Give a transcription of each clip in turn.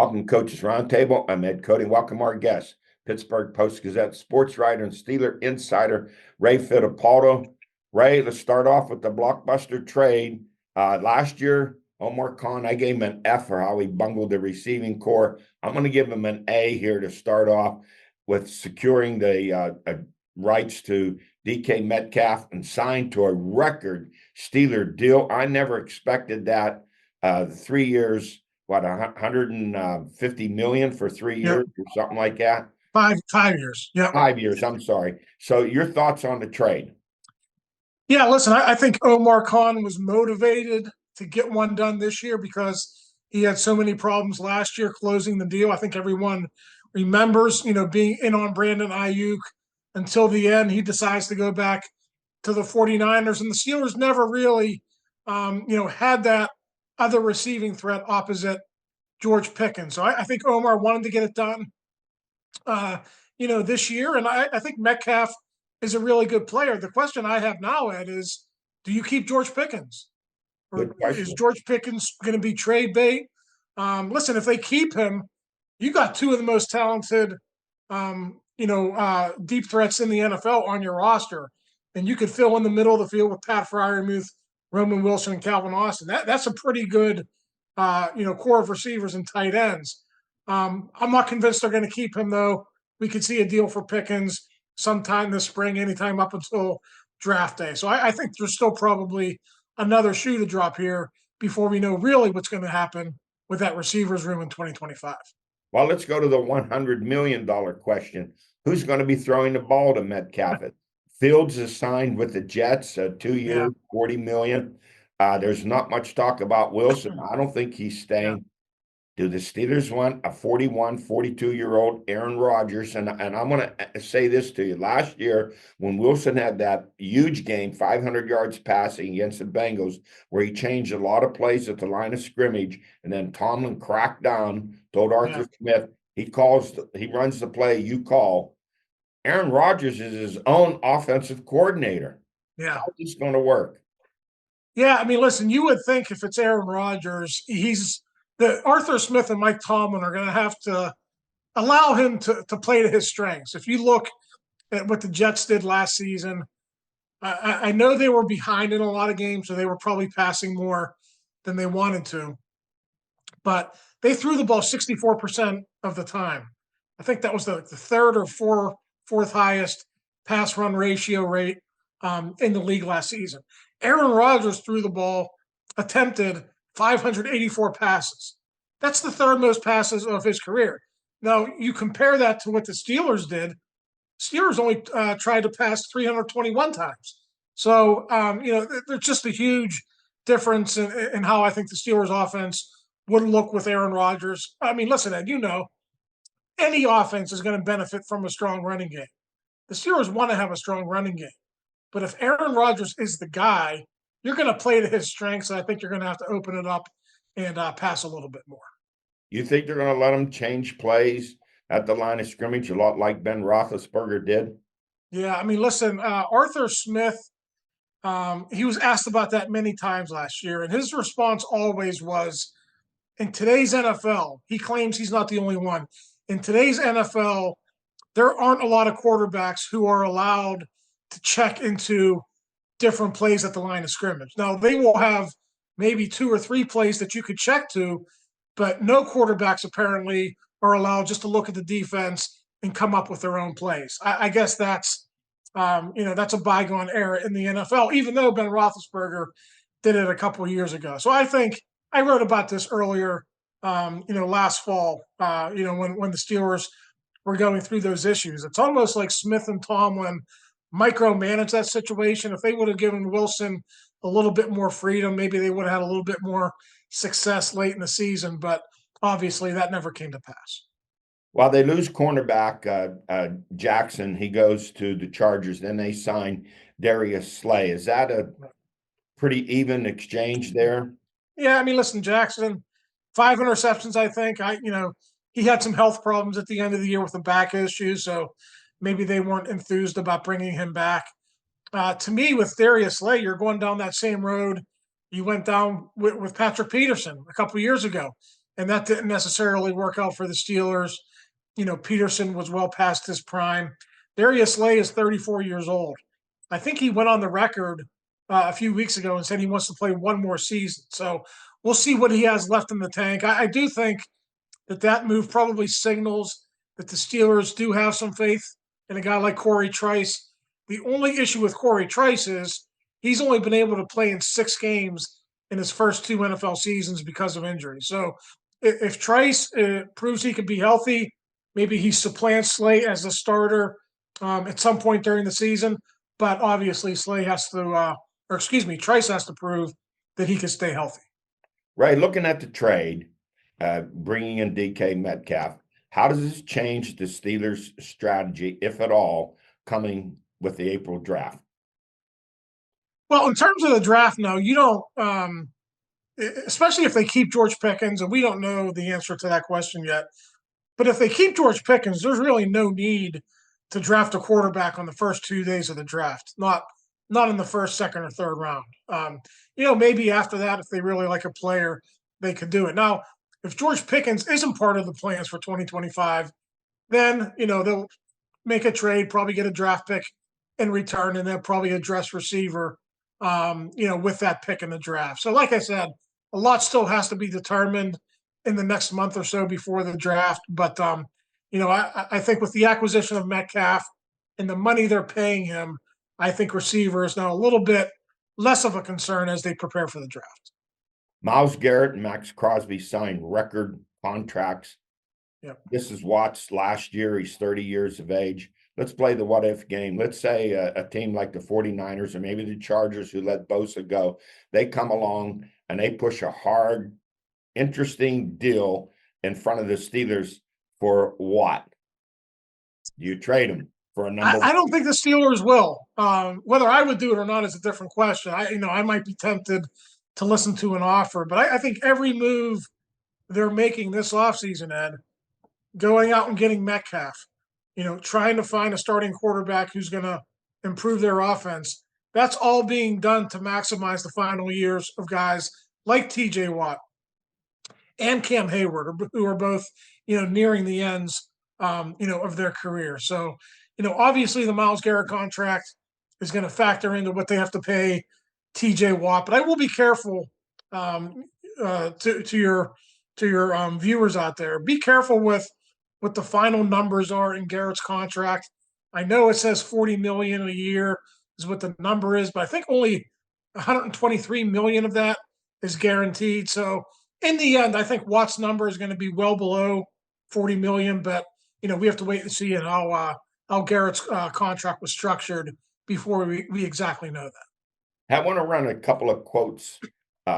Welcome, Coaches Roundtable. I'm Ed Codi. Welcome our guest, Pittsburgh Post-Gazette sports writer and Steeler insider, Ray Fittipaldo. Ray, let's start off with the blockbuster trade. Last year, Omar Khan, I gave him an F for how he bungled the receiving core. I'm going to give him an A here to start off with securing the rights to DK Metcalf and signed to a record Steeler deal. I never expected that. 3 years, what, 150 million for 3 years or something like that? Five years. Yeah. 5 years, I'm sorry. So your thoughts on the trade? Yeah, listen, I think Omar Khan was motivated to get one done this year because he had so many problems last year closing the deal. I think everyone remembers, being in on Brandon Ayuk until the end. He decides to go back to the 49ers, and the Steelers never really, had that other receiving threat opposite George Pickens. So I think Omar wanted to get it done, this year. And I think Metcalf is a really good player. The question I have now, Ed, is do you keep George Pickens? Or is George Pickens going to be trade bait? Listen, if they keep him, you got two of the most talented, deep threats in the NFL on your roster. And you could fill in the middle of the field with Pat Freiermuth, Roman Wilson, and Calvin Austin. That's a pretty good, core of receivers and tight ends. I'm not convinced they're going to keep him, though. We could see a deal for Pickens sometime this spring, anytime up until draft day. So I think there's still probably another shoe to drop here before we know really what's going to happen with that receivers room in 2025. Well, let's go to the $100 million question. Who's going to be throwing the ball to Metcalf? Fields is signed with the Jets, 2 years, $40 million. There's not much talk about Wilson. I don't think he's staying. Yeah. Do the Steelers want a 41, 42-year-old Aaron Rodgers? And I'm going to say this to you. Last year, when Wilson had that huge game, 500 yards passing against the Bengals, where he changed a lot of plays at the line of scrimmage, and then Tomlin cracked down, told Arthur Smith, he runs the play you call. Aaron Rodgers is his own offensive coordinator. Yeah. How's this going to work? Yeah, I mean, listen, you would think if it's Aaron Rodgers, Arthur Smith and Mike Tomlin are going to have to allow him to play to his strengths. If you look at what the Jets did last season, I know they were behind in a lot of games, so they were probably passing more than they wanted to. But they threw the ball 64% of the time. I think that was the third or fourth highest pass run ratio rate in the league last season. Aaron Rodgers threw the ball, attempted 584 passes. That's the third most passes of his career. Now, you compare that to what the Steelers did. Steelers only tried to pass 321 times. So, there's just a huge difference in how I think the Steelers offense would look with Aaron Rodgers. I mean, listen, Ed, any offense is going to benefit from a strong running game. The Steelers want to have a strong running game. But if Aaron Rodgers is the guy, you're going to play to his strengths, and I think you're going to have to open it up and pass a little bit more. You think they're going to let him change plays at the line of scrimmage a lot like Ben Roethlisberger did? Yeah, I mean, listen, Arthur Smith, he was asked about that many times last year, and his response always was, in today's NFL, he claims he's not the only one. In today's NFL, there aren't a lot of quarterbacks who are allowed to check into different plays at the line of scrimmage. Now, they will have maybe 2 or 3 plays that you could check to, but no quarterbacks apparently are allowed just to look at the defense and come up with their own plays. I guess that's a bygone era in the NFL, even though Ben Roethlisberger did it a couple of years ago. So I think I wrote about this earlier, last fall, when the Steelers were going through those issues. It's almost like Smith and Tomlin micromanage that situation. If they would have given Wilson a little bit more freedom, maybe they would have had a little bit more success late in the season, but obviously that never came to pass. Well, they lose cornerback Jackson. He goes to the Chargers. Then they sign Darius Slay. Is that a pretty even exchange there? Yeah, I mean, listen, Jackson, 5 interceptions, I think. He had some health problems at the end of the year with the back issues, so maybe they weren't enthused about bringing him back. To me, with Darius Slay, you're going down that same road you went down with Patrick Peterson a couple of years ago. and that didn't necessarily work out for the Steelers. Peterson was well past his prime. Darius Slay is 34 years old. I think he went on the record a few weeks ago and said he wants to play one more season. So we'll see what he has left in the tank. I do think that move probably signals that the Steelers do have some faith in a guy like Corey Trice. The only issue with Corey Trice is he's only been able to play in 6 games in his first 2 NFL seasons because of injury. So if Trice proves he can be healthy, maybe he supplants Slay as a starter at some point during the season. But obviously, Trice has to prove that he can stay healthy. Right. Looking at the trade, bringing in DK Metcalf, how does this change the Steelers' strategy, if at all, coming with the April draft? Well, in terms of the draft, no, you don't. Especially if they keep George Pickens, and we don't know the answer to that question yet. But if they keep George Pickens, there's really no need to draft a quarterback on the first 2 days of the draft. Not in the first, second, or third round. Maybe after that, if they really like a player, they could do it. Now, if George Pickens isn't part of the plans for 2025, then they'll make a trade, probably get a draft pick in return, and they'll probably address receiver, with that pick in the draft. So, like I said, a lot still has to be determined in the next month or so before the draft. But I think with the acquisition of Metcalf and the money they're paying him, I think receiver is now a little bit less of a concern as they prepare for the draft. Myles Garrett and Max Crosby signed record contracts. Yep. This is Watt's last year. He's 30 years of age. Let's play the what-if game. Let's say a team like the 49ers or maybe the Chargers who let Bosa go, they come along and they push a hard, interesting deal in front of the Steelers for Watt. Do you trade him for a number? I don't think the Steelers will. Whether I would do it or not is a different question. I might be tempted to listen to an offer, but I think every move they're making this offseason, Ed, going out and getting Metcalf, trying to find a starting quarterback who's going to improve their offense, that's all being done to maximize the final years of guys like TJ Watt and Cam Hayward, who are both, nearing the ends, of their career. So, obviously the Myles Garrett contract is going to factor into what they have to pay TJ Watt, but I will be careful to your viewers out there. Be careful with what the final numbers are in Garrett's contract. I know it says $40 million a year is what the number is, but I think only $123 million of that is guaranteed. So in the end, I think Watt's number is going to be well below $40 million, but we have to wait and see how Garrett's contract was structured before we exactly know that. I want to run a couple of quotes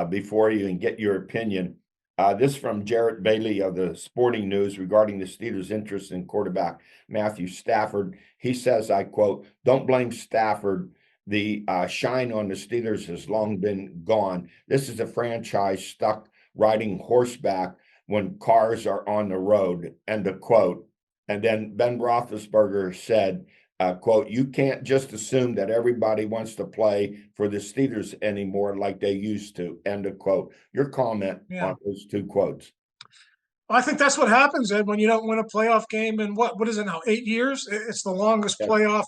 before you and get your opinion. This from Jarrett Bailey of the Sporting News regarding the Steelers' interest in quarterback Matthew Stafford. He says, I quote, "Don't blame Stafford. The shine on the Steelers has long been gone. This is a franchise stuck riding horseback when cars are on the road," end of quote. And then Ben Roethlisberger said, quote, "You can't just assume that everybody wants to play for the Steelers anymore like they used to," end of quote. Your comment on those two quotes? Well, I think that's what happens, Ed, when you don't win a playoff game in what is it now, 8 years? It's the longest playoff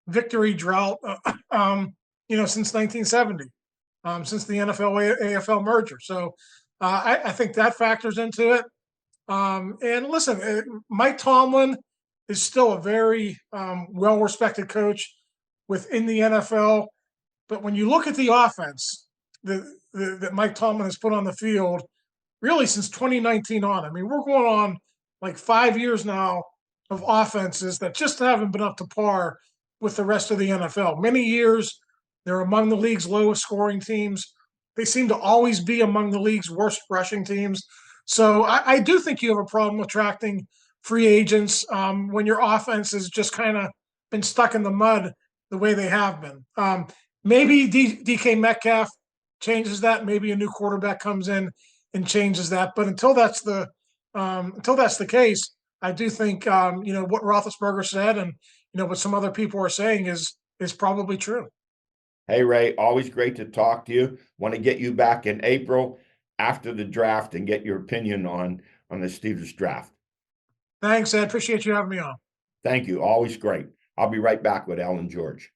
victory drought, since 1970, since the NFL-AFL merger. So I think that factors into it. And listen, Mike Tomlin is still a very well-respected coach within the NFL. But when you look at the offense that Mike Tomlin has put on the field, really since 2019 on, I mean, we're going on like 5 years now of offenses that just haven't been up to par with the rest of the NFL. Many years, they're among the league's lowest scoring teams. They seem to always be among the league's worst rushing teams. So I do think you have a problem attracting free agents when your offense has just kind of been stuck in the mud the way they have been. Maybe DK Metcalf changes that. Maybe a new quarterback comes in and changes that. But until that's the case, I do think what Roethlisberger said and what some other people are saying is probably true. Hey, Ray, always great to talk to you. Want to get you back in April. after the draft and get your opinion on the Steelers draft. Thanks, Ed. Appreciate you having me on. Thank you. Always great. I'll be right back with Al and George.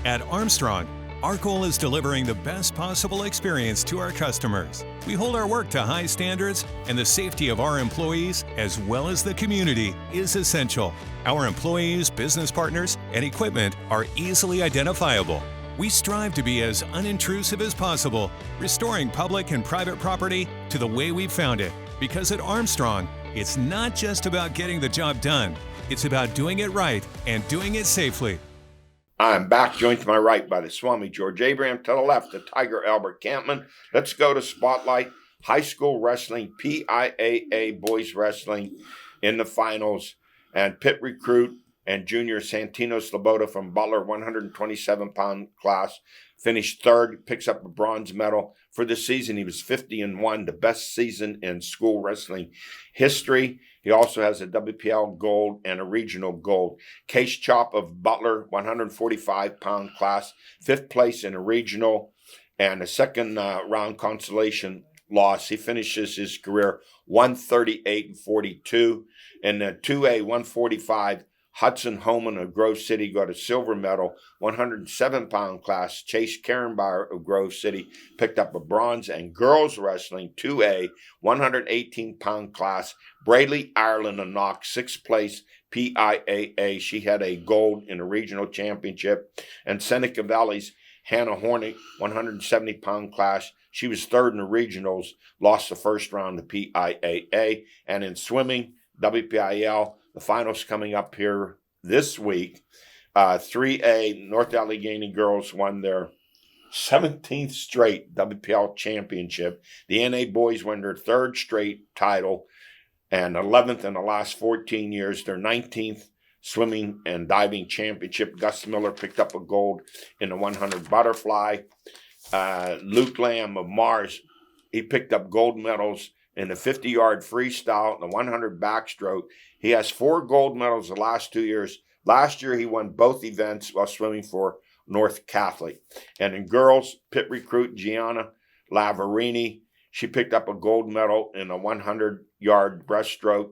At Armstrong, our goal is delivering the best possible experience to our customers. We hold our work to high standards, and the safety of our employees, as well as the community, is essential. Our employees, business partners, and equipment are easily identifiable. We strive to be as unintrusive as possible, restoring public and private property to the way we found it. Because at Armstrong, it's not just about getting the job done. It's about doing it right and doing it safely. I'm back, joined to my right by the Swami George Abraham, to the left, the Tiger Albert Campman. Let's go to Spotlight. High school wrestling, PIAA boys wrestling in the finals. And Pitt recruit and junior Santino Sloboda from Butler, 127-pound class, finished third, picks up a bronze medal. For the season, he was 50-1, the best season in school wrestling history. He also has a WPIAL gold and a regional gold. Case Chop of Butler, 145-pound class, fifth place in a regional and a second round consolation loss. He finishes his career 138-42. In the 2A 145, Hudson Homan of Grove City got a silver medal. 107-pound class, Chase Karenbauer of Grove City picked up a bronze. And girls wrestling 2A 118-pound class, Brayley Ireland of Knox, sixth place PIAA. She had a gold in a regional championship. And Seneca Valley's Hannah Hornick, 170-pound class. She was third in the regionals, lost the first round to PIAA. And in swimming, WPIAL, the finals coming up here this week. 3A, North Allegheny girls won their 17th straight WPIAL championship. The NA boys won their third straight title and 11th in the last 14 years, their 19th swimming and diving championship. Gus Miller picked up a gold in the 100 butterfly. Luke Lamb of Mars, he picked up gold medals in the 50-yard freestyle and the 100 backstroke. He has 4 gold medals the last 2 years. Last year, he won both events while swimming for North Catholic. And in girls, Pitt recruit Gianna Lavarini, she picked up a gold medal in a 100-yard breaststroke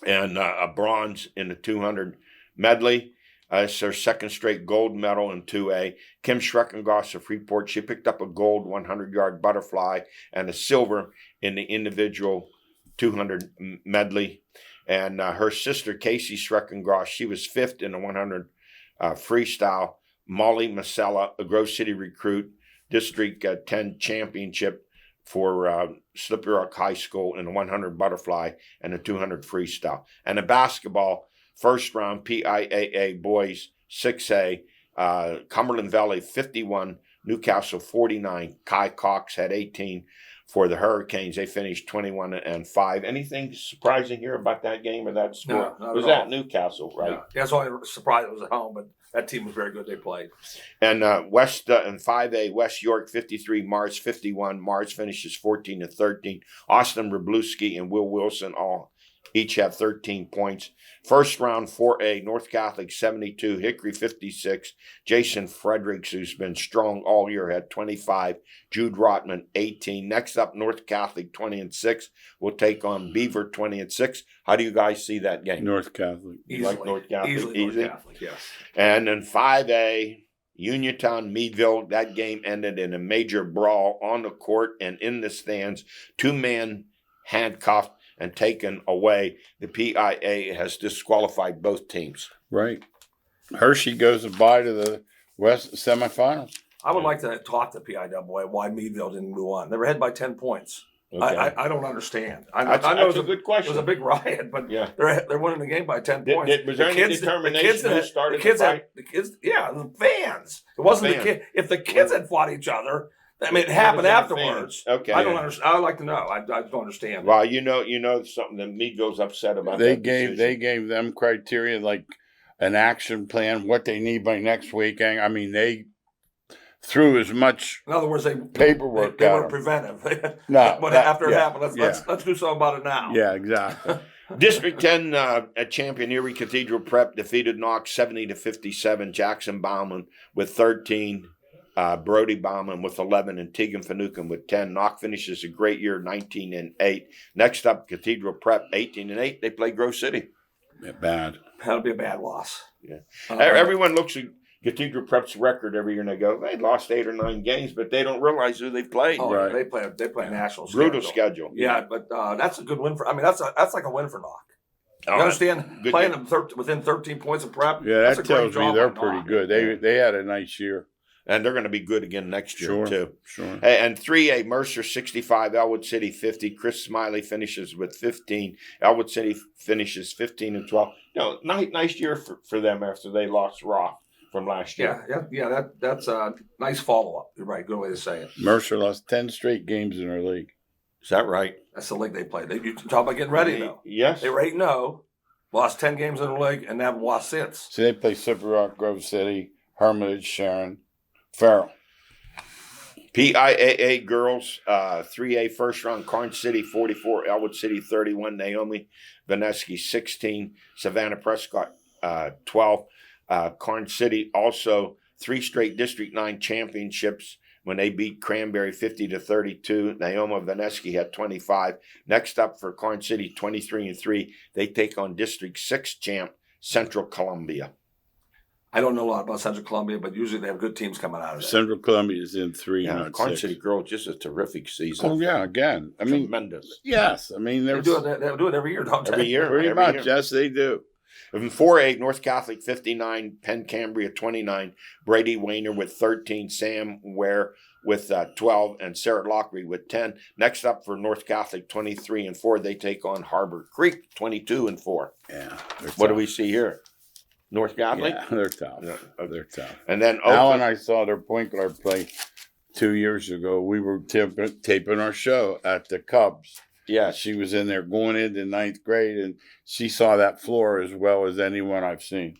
and a bronze in the 200 medley. It's her second straight gold medal in 2A. Kim Schreckengoss of Freeport, she picked up a gold 100-yard butterfly and a silver in the individual 200 medley. And her sister, Casey Schreckengoss, she was fifth in the 100 freestyle. Molly Masella, a Grove City recruit, District 10 championship for Slippery Rock High School in the 100 butterfly and the 200 freestyle. And the basketball, first round PIAA boys 6A, Cumberland Valley 51, Newcastle 49. Kai Cox had 18 for the Hurricanes. They finished 21-5. Anything surprising here about that game or that score? No, was that Newcastle, right? Yeah, that's only surprised it was at home, but that team was very good. They played. And West and 5A, West York 53, Mars 51. Mars finishes 14-13. Austin Wroblewski and Will Wilson each have 13 points. First round 4A, North Catholic 72, Hickory 56. Jason Fredericks, who's been strong all year, had 25. Jude Rotman 18. Next up, North Catholic 20-6 will take on Beaver 20-6. How do you guys see that game? North Catholic. You like North Catholic? Easily North Catholic, yes. And then 5A, Uniontown Meadville. That game ended in a major brawl on the court and in the stands. 2-man handcuffed and taken away. The PIA has disqualified both teams. Right. Hershey goes by to the West semifinals. I would like to talk to PIAA why Meadville didn't move on. They were ahead by 10 points. Okay. I don't understand. I know That's a good question. It was a big riot, but yeah, they're winning the game by 10 points. Was there any determination who started the fight? The fans. It wasn't the kids. If the kids had fought each other, I mean, it happened afterwards. Okay. I don't understand. I'd like to know. I don't understand. Well, you know something that Meadville's upset about. They gave them criteria like an action plan, what they need by next weekend. I mean, they threw as much. In other words, paperwork. They were preventive. No, but after it happened, let's do something about it now. Yeah, exactly. District 10 at champion Erie Cathedral Prep defeated Knox 70-57. Jackson Bauman with 13. Brody Bauman with 11, and Tegan Finucane with 10. Knock finishes a great year, 19-8. Next up, Cathedral Prep, 18-8. They play Grove City. Yeah, bad. That'll be a bad loss. Yeah. Everyone looks at Cathedral Prep's record every year and they go, they lost 8 or 9 games, but they don't realize who they've played. Oh, Right. They play national Brutal schedule. Yeah, but that's a good win for. I mean, that's like a win for Knock. You understand? Good Playing game. them within 13 points of prep. Yeah, that's that a great tells me job they're by pretty Knock. good. They had a nice year. And they're going to be good again next year, too. Sure. And 3A, Mercer 65, Elwood City 50. Chris Smiley finishes with 15. Elwood City finishes 15-12. Nice year for them after they lost Roth from last year. Yeah. That's a nice follow up. You're right. Good way to say it. Mercer lost 10 straight games in their league. Is that right? That's the league they play. You talk about getting ready though. Yes. They were 8-0, lost 10 games in the league, and they haven't lost since. So they play Slippery Rock, Grove City, Hermitage, Sharon, Farrell. PIAA girls, 3A first round, Karn City 44, Elwood City 31, Naomi Vaneski 16, Savannah Prescott 12. Karn City also 3 straight District 9 championships when they beat Cranberry 50-32. Naomi Vaneski had 25. Next up for Karn City, 23-3, they take on District 6 champ Central Columbia. I don't know a lot about Central Columbia, but usually they have good teams coming out of there. Central Columbia is in 3, Yeah, not Karn 6. City girls, just a terrific season. Oh, yeah, again. I mean, Tremendous. yes. I mean, They do it every year, don't they? Every year. pretty every much. year. Yes, they do. In 4A, North Catholic 59, Penn Cambria 29, Brady Wayner with 13, Sam Ware with 12, and Sarah Lockery with 10. Next up for North Catholic 23-4, they take on Harbor Creek 22-4. Yeah. What do we see here? North Catholic? Yeah, they're tough. Yeah. They're tough. And then Al Oakland. and I saw their point guard play 2 years ago. We were taping our show at the Cubs. Yes. She was in there going into 9th grade, and she saw that floor as well as anyone I've seen.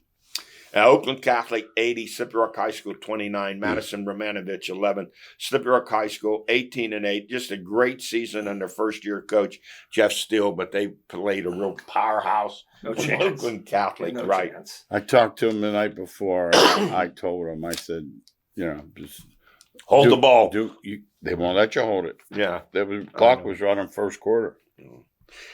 Oakland Catholic 80, Slippery Rock High School 29, Madison Romanovich 11, Slippery Rock High School 18-8. Just a great season under first year coach Jeff Steele, but they played a real powerhouse. No chance. Oakland Catholic, No right? chance. I talked to him the night before. And I told him, I said, just Hold the ball. They won't let you hold it. Yeah. The clock was running first quarter.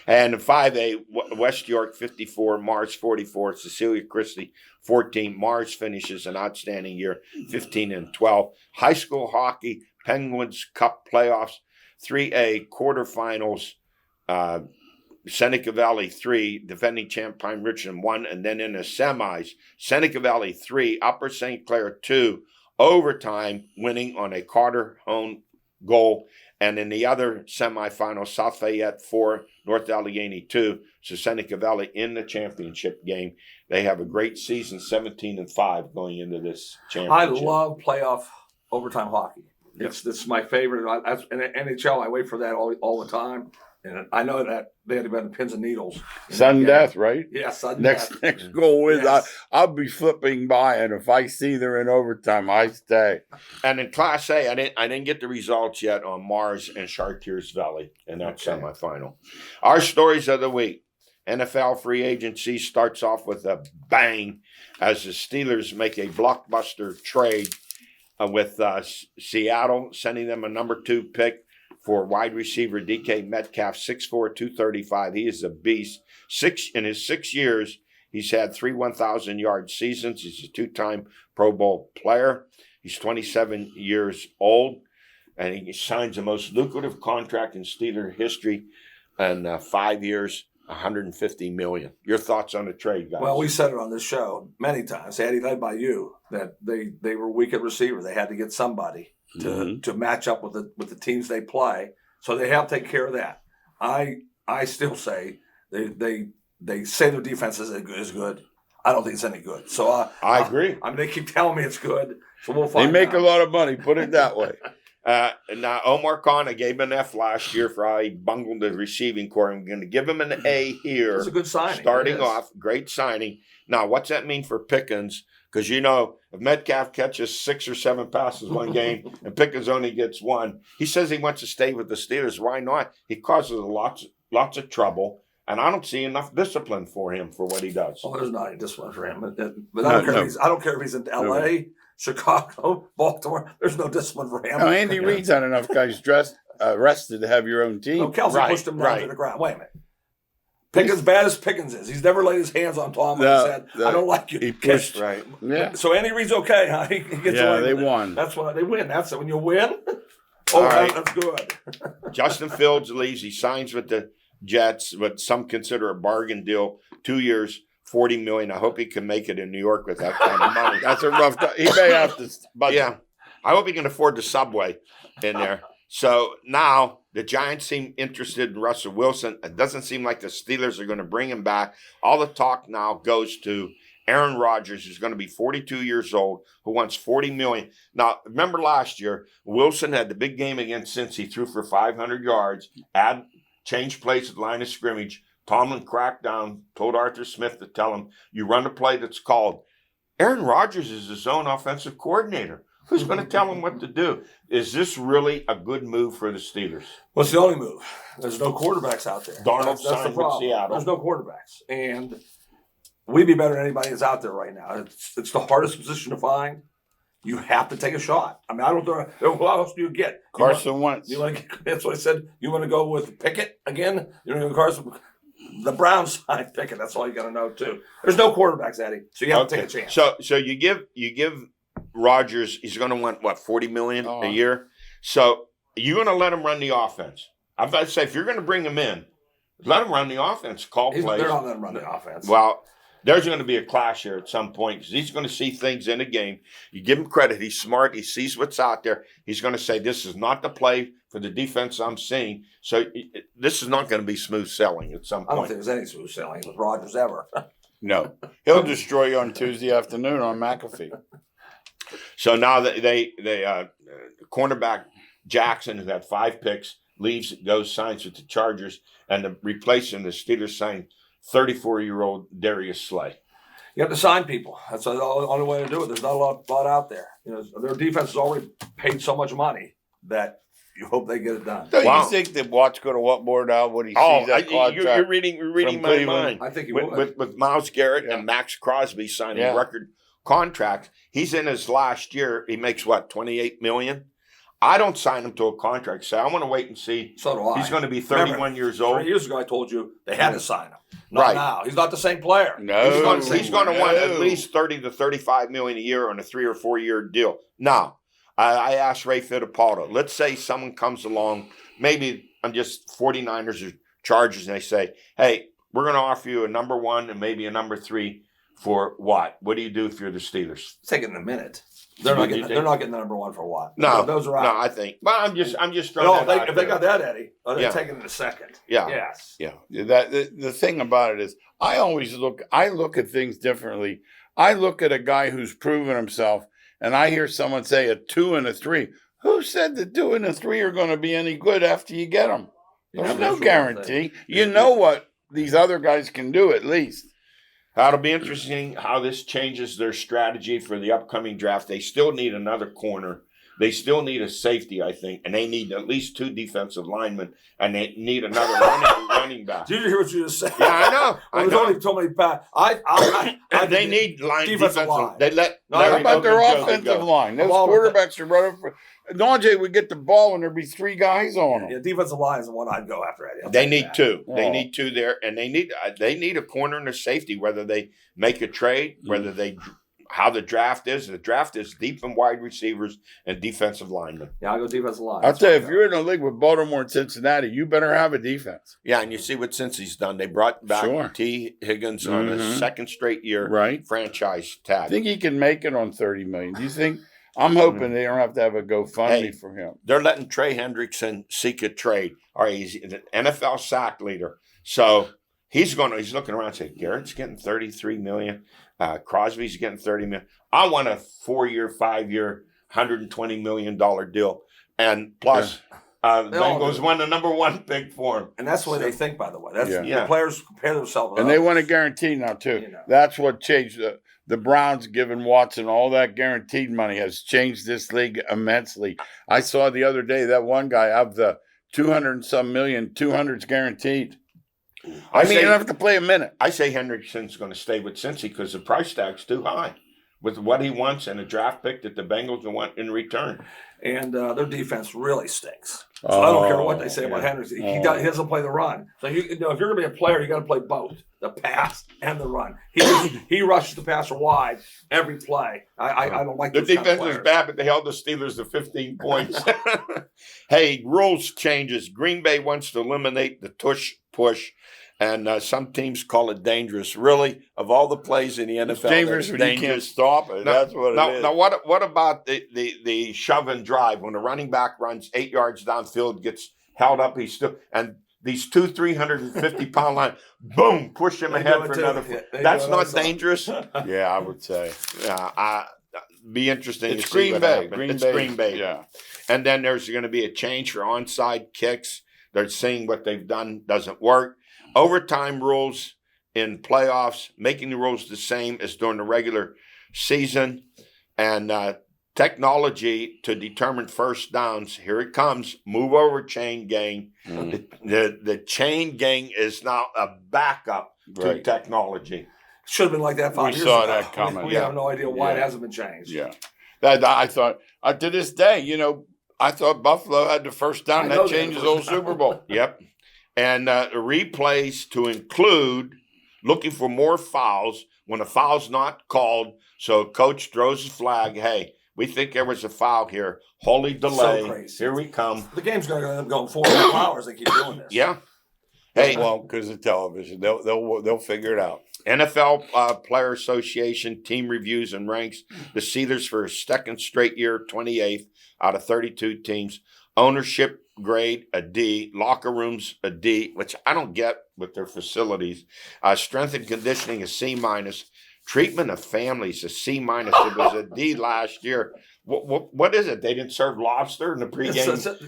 And 5A, West York 54, Mars 44, Cecilia Christie 14. Mars finishes an outstanding year, 15-12. High school hockey, Penguins Cup playoffs, 3A quarterfinals, Seneca Valley 3, defending champ Pine Richmond 1, and then in the semis, Seneca Valley 3, Upper St. Clair 2, overtime, winning on a Carter Hone goal. And in the other semifinal, South Fayette 4, North Allegheny 2. So Seneca Valley in the championship game. They have a great season, 17-5 going into this I championship. love playoff overtime hockey. It's my favorite. In NHL, I wait for that all the time. And I know that they had been pins and needles. Sudden death, right? Yeah, sudden death. Next goal is Yes. I'll be flipping by, and if I see they're in overtime, I stay. And in Class A, I didn't get the results yet on Mars and Chartiers Valley in that semifinal. Our stories of the week. NFL free agency starts off with a bang as the Steelers make a blockbuster trade with Seattle, sending them a number 2 pick for wide receiver DK Metcalf, 6'4", 235. He is a beast. In his 6 years, he's had 3 1,000-yard seasons. He's a 2-time Pro Bowl player. He's 27 years old, and he signs the most lucrative contract in Steeler history in 5 years, $150 million. Your thoughts on the trade, guys? Well, we said it on this show many times, Eddie, led by you, that they were weak at receiver. They had to get somebody to match up with the teams they play. So they have to take care of that. I still say they say their defense is good. I don't think it's any good. So I agree. I mean, they keep telling me it's good. So we'll find They make out. a lot of money, put it that way. Now, Omar Khan, I gave him an F last year for how he bungled the receiving core. I'm going to give him an A here. It's a good signing. Starting It is. off, great signing. Now, what's that mean for Pickens? Because, if Metcalf catches 6 or 7 passes one game and Pickens only gets 1, he says he wants to stay with the Steelers. Why not? He causes lots of trouble, and I don't see enough discipline for him for what he does. Oh, there's not any discipline for him. But I don't care if he's in L.A. Chicago, Baltimore. There's no discipline for him. No, Andy Reid's had enough guys arrested to have your own team. No, Kelsey pushed him down to the ground. Wait a minute. Pickens, bad as Pickens is, he's never laid his hands on Tomlin and said, "I don't like you." He pushed. Right. Yeah. So Andy Reid's okay, huh? He gets away They with it. won. That's why they win. That's when you win. All right. That's good. Justin Fields leaves. He signs with the Jets, what some consider a bargain deal. 2 years, $40 million. I hope he can make it in New York with that kind of money. That's a rough. He may have to. Budget. Yeah. I hope he can afford the subway in there. So now the Giants seem interested in Russell Wilson. It doesn't seem like the Steelers are going to bring him back. All the talk now goes to Aaron Rodgers, who's going to be 42 years old, who wants $40 million. Now, remember last year, Wilson had the big game against Cincy. He threw for 500 yards, changed plays at the line of scrimmage. Tomlin cracked down, told Arthur Smith to tell him, you run a play that's called. Aaron Rodgers is his own offensive coordinator. Who's going to tell him what to do? Is this really a good move for the Steelers? Well, it's the only move. There's no quarterbacks out there. Darnold That's the signed with problem. Seattle. There's no quarterbacks. And we'd be better than anybody that's out there right now. It's the hardest position to find. You have to take a shot. I mean, I don't know. What else do you get? Carson Wentz. That's what I said. You want to go with Pickett again? You know, Carson. The Browns signed Pickett. That's all you got to know too. There's no quarterbacks, Eddie. So you have to take a chance. So you give Rodgers, he's going to want what, $40 million a year. So you're going to let him run the offense. I'm about to say, if you're going to bring him in, let him run the offense, call plays. They're not letting him run the offense. Well, there's going to be a clash here at some point because he's going to see things in a game. You give him credit. He's smart. He sees what's out there. He's going to say, this is not the play for the defense I'm seeing. So this is not going to be smooth selling at some point. I don't think there's any smooth selling with Rodgers ever. No. He'll destroy you on Tuesday afternoon on McAfee. So now they cornerback Jackson, who had 5 picks, leaves, goes, signs with the Chargers, and to replace him, the Steelers signed 34-year-old Darius Slay. You have to sign people. That's the only way to do it. There's not a lot out there. You know, their defense has already paid so much money that you hope they get it done. Don't you think that Watt's going to want more now when he sees that contract? You're reading my mind. I think he would. With Myles Garrett and Max Crosby signing record contracts. He's in his last year. He makes what, $28 million? I don't sign him to a contract. Say, I want to wait and see. So do I. He's going to be 31 years old. 3 years ago, I told you they had to sign him. Not now. He's not the same player. No. He's going to want at least 30 to 35 million a year on a 3 or 4 year deal. Now, I asked Ray Fittipaldo, let's say someone comes along, maybe I'm just 49ers or Chargers, and they say, hey, we're going to offer you a number 1 and maybe a number 3 for Watt. What do you do if you're the Steelers? Take it in a minute. They're not getting the number 1 for Watt. No, those are out. No, I think. Well, I'm just throwing that out if they got that, Eddie, they're taking it a second. Yeah. Yes. Yeah. The thing about it is, I look at things differently. I look at a guy who's proven himself, and I hear someone say a 2 and a 3. Who said the 2 and a 3 are going to be any good after you get them? There's no guarantee. You know what these other guys can do at least. It'll be interesting how this changes their strategy for the upcoming draft. They still need another corner. They still need a safety, I think, and they need at least 2 defensive linemen, and they need another running back. Did you hear what you just said? Yeah, I know. There's only so many pass. They need defensive line. They let. How about their offensive line? Those quarterbacks are running for. Najee would get the ball and there'd be 3 guys on them. Yeah, defensive line is the one I'd go after, Eddie. They need 2. They need 2 there, and they need a corner and a safety. Whether they make a trade, how the draft is. The draft is deep and wide receivers and defensive linemen. Yeah, I'll go defensive line. I'll tell you, if you're in a league with Baltimore and Cincinnati, you better have a defense. Yeah, and you see what Cincy's done. They brought back T. Higgins on a 2nd straight year franchise tag. I think he can make it on $30 million. Do you think? I'm hoping they don't have to have a GoFundMe for him. They're letting Trey Hendrickson seek a trade. All right, he's an NFL sack leader. So he's looking around and saying, Garrett's getting $33 million. Crosby's getting $30 million. I want a 4-year, 5-year, $120 million deal. And plus, Bengals won the number 1 pick for him. And that's the way they think, by the way. The players compare themselves. And they want a guarantee now, too. You know. That's what changed the Browns giving Watson all that guaranteed money has changed this league immensely. I saw the other day that one guy of the 200 and some million, 200's guaranteed. I mean, you don't have to play a minute. I say Hendrickson's going to stay with Cincy because the price tag's too high. with what he wants and a draft pick that the Bengals want in return. And their defense really stinks. So I don't care what they say about Henry. He doesn't play the run. So if you're going to be a player, you got to play both, the pass and the run. He rushes the passer wide every play. I don't like the those defense kind is of bad, but they held the Steelers to 15 points. Hey, rules changes. Green Bay wants to eliminate the tush push. And some teams call it dangerous. Really, of all the plays in the NFL, It's dangerous when you can't stop it. Now, That's what it is. Now, what about the shove and drive when the running back runs 8 yards downfield, gets held up, he's still and these 350-pound line, boom, push him ahead for another. That's not dangerous. Yeah, I would say. Be interesting. It's to see Green what Bay. happens. It's Green Bay. Yeah. And then there's going to be a change for onside kicks. They're saying what they've done doesn't work. Overtime rules in playoffs, making the rules the same as during the regular season, and technology to determine first downs. Here it comes. Move over chain gang. The chain gang is now a backup to technology. Should have been like that 5 years ago. We saw that coming. We have no idea why it hasn't been changed. Yeah. I thought, to this day, I thought Buffalo had the first down. That changes the whole Super Bowl. Yep. And replays to include looking for more fouls when a foul's not called. So a coach throws a flag. Hey, we think there was a foul here. Holy delay. So crazy. Here we come. The game's going to end up going 4.5 hours. They keep doing this. Yeah. Hey, well, because of television, they'll figure it out. NFL Player Association team reviews and ranks the Steelers for a second straight year, 28th out of 32 teams. Ownership grade a D, locker rooms a D, which I don't get with their facilities. Strength and conditioning a C minus. Treatment of families a C minus. It was a D last year. What is it? They didn't serve lobster in the pregame.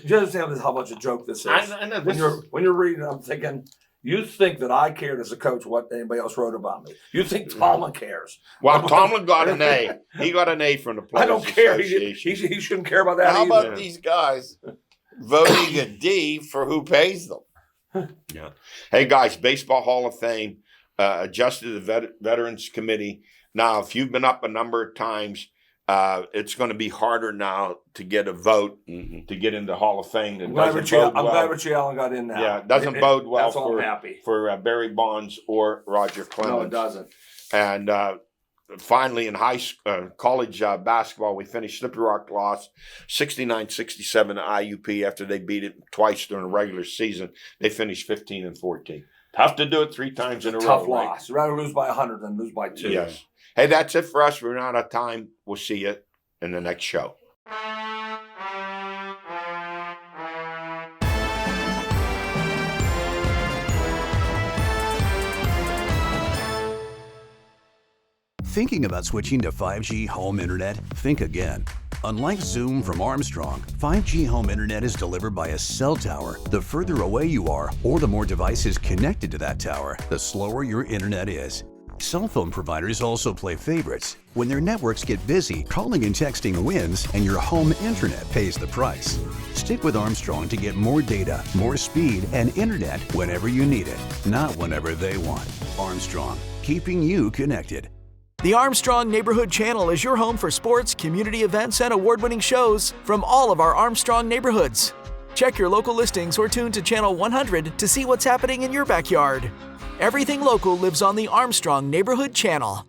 You understand how much a joke this is? I know this when you're reading, I'm thinking. You think that I cared as a coach what anybody else wrote about me? You think Tomlin cares? Well, Tomlin got an A. He got an A from the Players I don't care. Association. He shouldn't care about that. How either. about these guys voting a D for who pays them? Yeah. Hey guys, Baseball Hall of Fame adjusted the Veterans Committee. Now, if you've been up a number of times, it's going to be harder now to get a vote to get into Hall of Fame. I'm glad Richie Allen got in now. Yeah, it doesn't bode well for Barry Bonds or Roger Clemens. No, it doesn't. And finally, in college basketball, we finished Slippery Rock lost 69-67 to IUP after they beat it twice during the regular season. They finished 15-14. Tough to do it 3 times in a row. Tough loss. Right? Rather lose by 100 than lose by 2. Yes. Hey, that's it for us. We're out of time. We'll see you in the next show. Thinking about switching to 5G home internet? Think again. Unlike Zoom from Armstrong, 5G home internet is delivered by a cell tower. The further away you are, or the more devices connected to that tower, the slower your internet is. Cell phone providers also play favorites. When their networks get busy, calling and texting wins, and your home internet pays the price. Stick with Armstrong to get more data, more speed, and internet whenever you need it, not whenever they want. Armstrong, keeping you connected. The Armstrong Neighborhood Channel is your home for sports, community events, and award-winning shows from all of our Armstrong neighborhoods. Check your local listings or tune to Channel 100 to see what's happening in your backyard. Everything local lives on the Armstrong Neighborhood Channel.